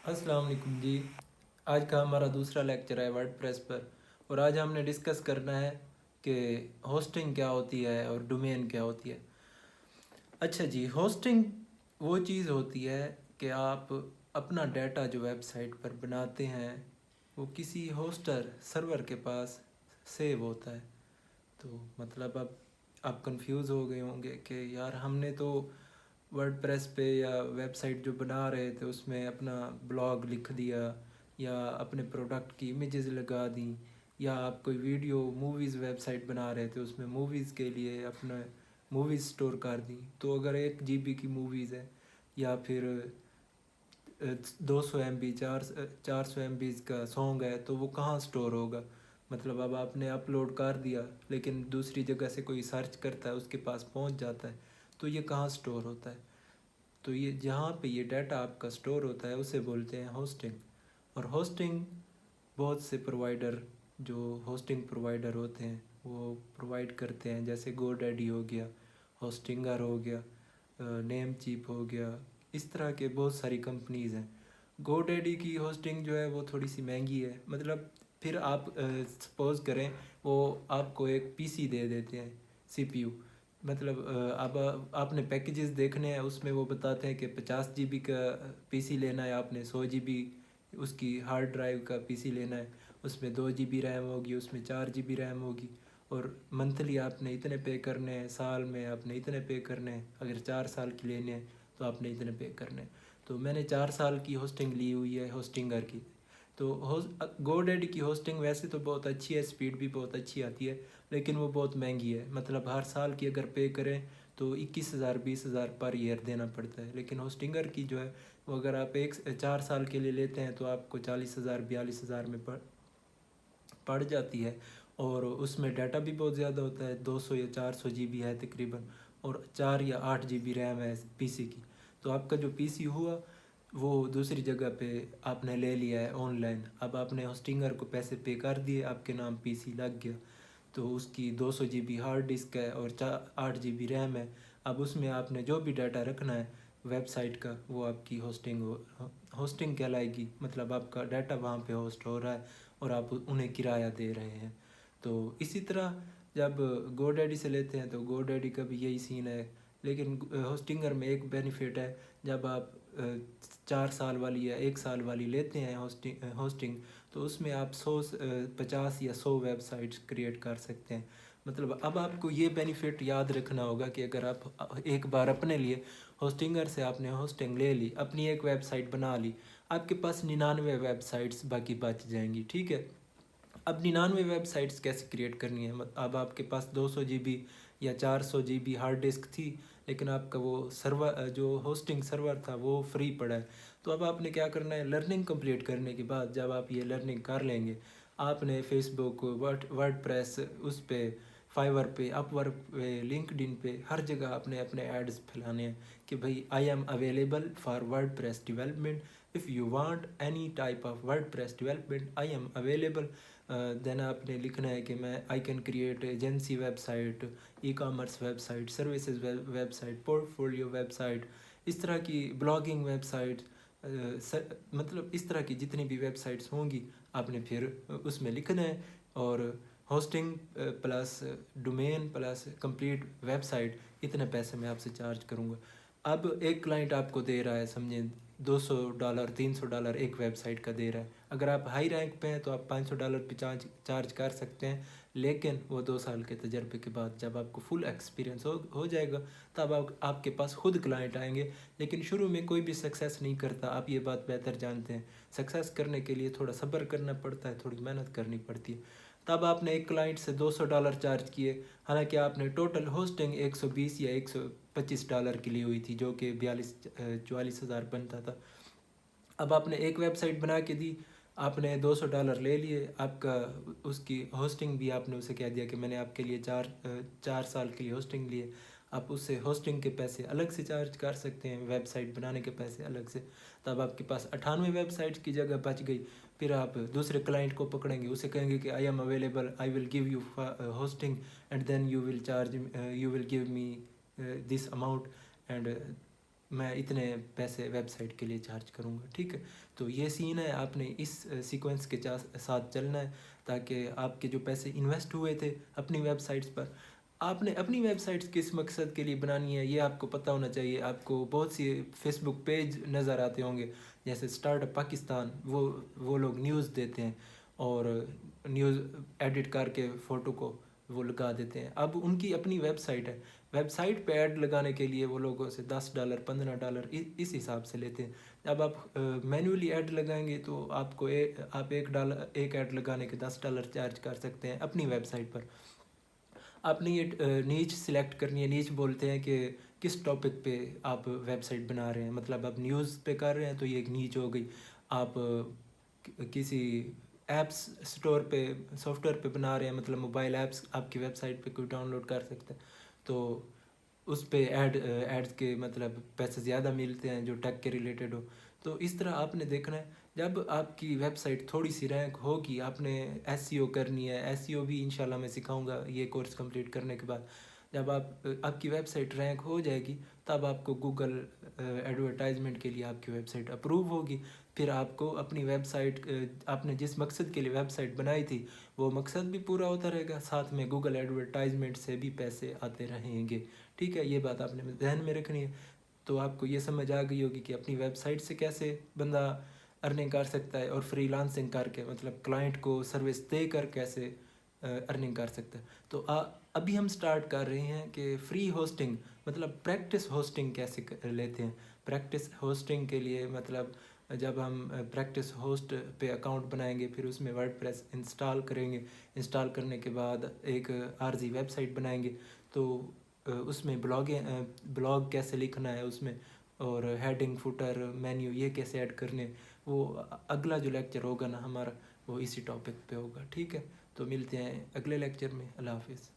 अस्सलाम वालेकुम जी। आज का हमारा दूसरा लेक्चर है वर्डप्रेस पर, और आज हमने डिस्कस करना है कि होस्टिंग क्या होती है और डोमेन क्या होती है। अच्छा जी, होस्टिंग वो चीज़ होती है कि आप अपना डाटा जो वेबसाइट पर बनाते हैं वो किसी होस्टर सर्वर के पास सेव होता है। तो मतलब अब आप कंफ्यूज हो गए होंगे कि यार हमने तो वर्डप्रेस पे या वेबसाइट जो बना रहे थे उसमें अपना ब्लॉग लिख दिया, या अपने प्रोडक्ट की इमेजेस लगा दी, या आप कोई वीडियो मूवीज़ वेबसाइट बना रहे थे उसमें मूवीज़ के लिए अपना मूवीज़ स्टोर कर दी। तो अगर 1 GB की मूवीज़ है या फिर 200 MB 400 MB का सॉन्ग है तो वो कहाँ स्टोर होगा। मतलब अब आपने अपलोड कर दिया लेकिन दूसरी जगह से कोई सर्च करता है उसके पास पहुंच जाता है, तो ये कहाँ स्टोर होता है। तो ये जहाँ पे ये डाटा आपका स्टोर होता है उसे बोलते हैं होस्टिंग। और होस्टिंग बहुत से प्रोवाइडर जो होस्टिंग प्रोवाइडर होते हैं वो प्रोवाइड करते हैं, जैसे गोडैडी हो गया, होस्टिंगर हो गया, नेम चीप हो गया। इस तरह के बहुत सारी कंपनीज़ हैं। गोडैडी की होस्टिंग जो है वो थोड़ी सी महंगी है। मतलब फिर आप सपोज़ करें वो आपको एक पीसी दे देते हैं, सीपीयू। मतलब अब आपने पैकेजेस देखने हैं, उसमें वो बताते हैं कि 50 GB का पीसी लेना है, आपने 100 GB उसकी हार्ड ड्राइव का पीसी लेना है, उसमें 2 GB रैम होगी, उसमें 4 GB रैम होगी, और मंथली आपने इतने पे करने हैं, साल में आपने इतने पे करने हैं, अगर 4 साल की लेने हैं तो आपने इतने पे करने हैं। तो मैंने 4 साल की होस्टिंग ली हुई है होस्टिंगर की। तो गोडैडी की होस्टिंग वैसे तो बहुत अच्छी है, स्पीड भी बहुत अच्छी आती है, लेकिन वो बहुत महंगी है। मतलब हर साल की अगर पे करें तो 21,000 20,000 पर ईयर देना पड़ता है। लेकिन होस्टिंगर की जो है वो अगर आप 4 साल के लिए लेते हैं तो आपको 40,000 42,000 में पड़ जाती है। और उसमें डाटा भी बहुत ज़्यादा होता है, 200 या 400 GB है तकरीबन, और 4 या 8 GB रैम है पीसी की। तो आपका जो पीसी हुआ वो दूसरी जगह पे आपने ले लिया है ऑनलाइन, अब आपने होस्टिंगर को पैसे पे कर दिए, आपके नाम पीसी लग गया। तो उसकी 200 GB हार्ड डिस्क है और 8 GB रैम है। अब उसमें आपने जो भी डाटा रखना है वेबसाइट का वो आपकी होस्टिंग कहलाएगी। मतलब आपका डाटा वहाँ पे होस्ट हो रहा है और आप उन्हें किराया दे रहे हैं। तो इसी तरह जब गोडैडी से लेते हैं तो गोडैडी का भी यही सीन है। लेकिन होस्टिंगर में एक बेनिफिट है, जब आप 4 साल वाली या 1 साल वाली लेते हैं होस्टिंग तो उसमें आप 50 या 100 वेबसाइट्स क्रिएट कर सकते हैं। मतलब अब आपको ये बेनिफिट याद रखना होगा कि अगर आप एक बार अपने लिए होस्टिंगर से आपने होस्टिंग ले ली, अपनी एक वेबसाइट बना ली, आपके पास 99 वेबसाइट्स बाकी बच जाएंगी। ठीक है, अब 99 वेबसाइट्स कैसे क्रिएट करनी है। अब आपके पास 200 GB या 400 GB हार्ड डिस्क थी, लेकिन आपका वो सर्वर जो होस्टिंग सर्वर था वो फ्री पड़ा है। तो अब आपने क्या करना है, लर्निंग कंप्लीट करने के बाद जब आप ये लर्निंग कर लेंगे, आपने फेसबुक, वर्डप्रेस, उस पे फाइवर पे, अपवर्क पे, लिंक्डइन पे, हर जगह आपने अपने एड्स फैलाने हैं कि भाई I am available for WordPress development, if you want any type of WordPress development I am available. Then आपने लिखना है कि मैं I can create agency website, e commerce website, services website, portfolio website, इस तरह की ब्लॉगिंग वेबसाइट, मतलब इस तरह की जितनी भी वेबसाइट्स होंगी आपने फिर उसमें लिखना है। और hosting plus domain plus complete website, इतने पैसे मैं आपसे चार्ज करूँगा। अब एक क्लाइंट आपको दे रहा है, समझें $200 $300 एक वेबसाइट का दे रहा है। अगर आप हाई रैंक पे हैं तो आप $500 भी चार्ज कर सकते हैं। लेकिन वो 2 साल के तजर्बे के बाद जब आपको फुल एक्सपीरियंस हो जाएगा तब आपके पास खुद क्लाइंट आएंगे। लेकिन शुरू में कोई भी सक्सेस नहीं करता, आप ये बात बेहतर जानते हैं। सक्सेस करने के लिए थोड़ा सब्र करना पड़ता है, थोड़ी मेहनत करनी पड़ती है। तब आपने एक क्लाइंट से $200 चार्ज किए, हालांकि आपने टोटल होस्टिंग 120 या $125 की ली हुई थी, जो कि 44,000 बनता था। अब आपने एक वेबसाइट बना के दी, आपने $200 ले लिए, आपका उसकी होस्टिंग भी आपने उसे कह दिया कि मैंने आपके लिए 4 साल के लिए होस्टिंग लिए। आप उससे होस्टिंग के पैसे अलग से चार्ज कर सकते हैं, वेबसाइट बनाने के पैसे अलग से। तब आपके पास 98 वेबसाइट्स की जगह बच गई। फिर आप दूसरे क्लाइंट को पकड़ेंगे, उसे कहेंगे कि I am available, I will give you hosting and then you will give me this amount, and میں اتنے پیسے ویب سائٹ کے لیے چارج کروں گا، ٹھیک ہے. تو یہ سین ہے، آپ نے اس سیکوینس کے ساتھ چلنا ہے تاکہ آپ کے جو پیسے انویسٹ ہوئے تھے اپنی ویب سائٹس پر، آپ نے اپنی ویب سائٹس کس مقصد کے لیے بنانی ہے یہ آپ کو پتہ ہونا چاہیے. آپ کو بہت سی فیس بک پیج نظر آتے ہوں گے جیسے اسٹارٹ اپ پاکستان، وہ لوگ نیوز دیتے ہیں اور نیوز ایڈٹ کر کے فوٹو کو وہ لگا دیتے ہیں. اب ان کی اپنی ویب سائٹ ہے، ویب سائٹ پہ ایڈ لگانے کے لیے وہ لوگوں سے $10 $15 اس حساب سے لیتے ہیں. جب آپ مینولی ایڈ لگائیں گے تو آپ کو آپ ایک ایڈ لگانے کے $10 چارج کر سکتے ہیں اپنی ویب سائٹ پر. آپ نے یہ نیچ سلیکٹ کرنی ہے. نیچ بولتے ہیں کہ کس ٹاپک پہ آپ ویب سائٹ بنا رہے ہیں. مطلب آپ نیوز پہ کر رہے ہیں تو یہ ایک نیچ ہو گئی. آپ کسی ایپس اسٹور پہ سافٹ ویئر پہ بنا رہے ہیں، مطلب موبائل ایپس آپ کی ویب سائٹ پہ کوئی ڈاؤن لوڈ کر سکتا ہے تو اس پہ ایڈز کے مطلب پیسے زیادہ ملتے ہیں جو ٹیک کے ریلیٹڈ ہو. تو اس طرح آپ نے دیکھنا ہے. جب آپ کی ویب سائٹ تھوڑی سی رینک ہوگی، آپ نے ایس سی او کرنی ہے. ایس سی او بھی انشاءاللہ میں سکھاؤں گا یہ کورس کمپلیٹ کرنے کے بعد. جب آپ کی ویب سائٹ رینک ہو جائے گی تب آپ کو گوگل ایڈورٹائزمنٹ کے لیے آپ کی ویب سائٹ اپروو ہوگی. پھر آپ کو اپنی ویب سائٹ، آپ نے جس مقصد کے لیے ویب سائٹ بنائی تھی وہ مقصد بھی پورا ہوتا رہے گا، ساتھ میں گوگل ایڈورٹائزمنٹ سے بھی پیسے آتے رہیں گے. ٹھیک ہے، یہ بات آپ نے ذہن میں رکھنی ہے. تو آپ کو یہ سمجھ آ گئی ہوگی کہ اپنی ویب سائٹ سے کیسے بندہ ارننگ کر سکتا ہے اور فری لانسنگ کر کے، مطلب کلائنٹ کو سروس دے کر کیسے ارننگ کر سکتا ہے. تو ابھی ہم سٹارٹ کر رہے ہیں کہ فری ہوسٹنگ مطلب پریکٹس ہوسٹنگ کیسے لیتے ہیں. پریکٹس ہوسٹنگ کے لیے مطلب جب ہم پریکٹس ہوسٹ پہ اکاؤنٹ بنائیں گے، پھر اس میں ورڈ پریس انسٹال کریں گے. انسٹال کرنے کے بعد ایک عارضی ویب سائٹ بنائیں گے تو اس میں بلاگ کیسے لکھنا ہے اس میں، اور ہیڈنگ فوٹر مینیو یہ کیسے ایڈ کرنے، وہ اگلا جو لیکچر ہوگا نا ہمارا وہ اسی ٹاپک پہ ہوگا. ٹھیک ہے، تو ملتے ہیں اگلے لیکچر میں. اللہ حافظ.